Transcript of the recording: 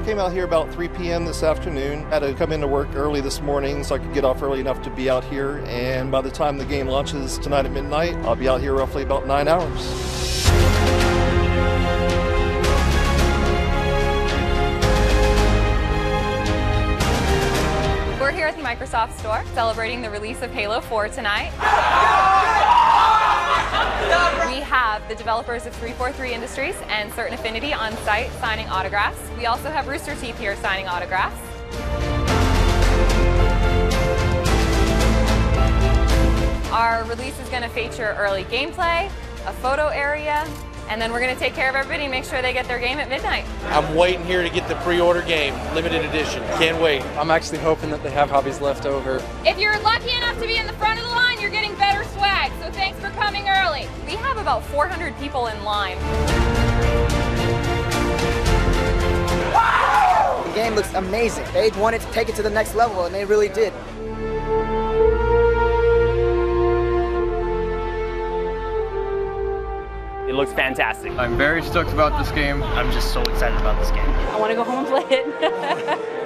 came out here about 3 p.m. this afternoon. Had to come into work early this morning so I could get off early enough to be out here. And by the time the game launches tonight at midnight, I'll be out here roughly about 9 hours. We're here at the Microsoft store celebrating the release of Halo 4 tonight. We have the developers of 343 Industries and Certain Affinity on site signing autographs. We also have Rooster Teeth here signing autographs. Our release is going to feature early gameplay, a photo area, and then we're going to take care of everybody and make sure they get their game at midnight. I'm waiting here to get the pre-order game, limited edition. Can't wait. I'm actually hoping that they have hobbies left over. If you're lucky enough to be in the front of the line, you're getting better swag, so thanks for coming early. We have about 400 people in line. The game looks amazing. They wanted to take it to the next level, and they really did. It looks fantastic. I'm very stoked about this game. I'm just so excited about this game. I want to go home and play it.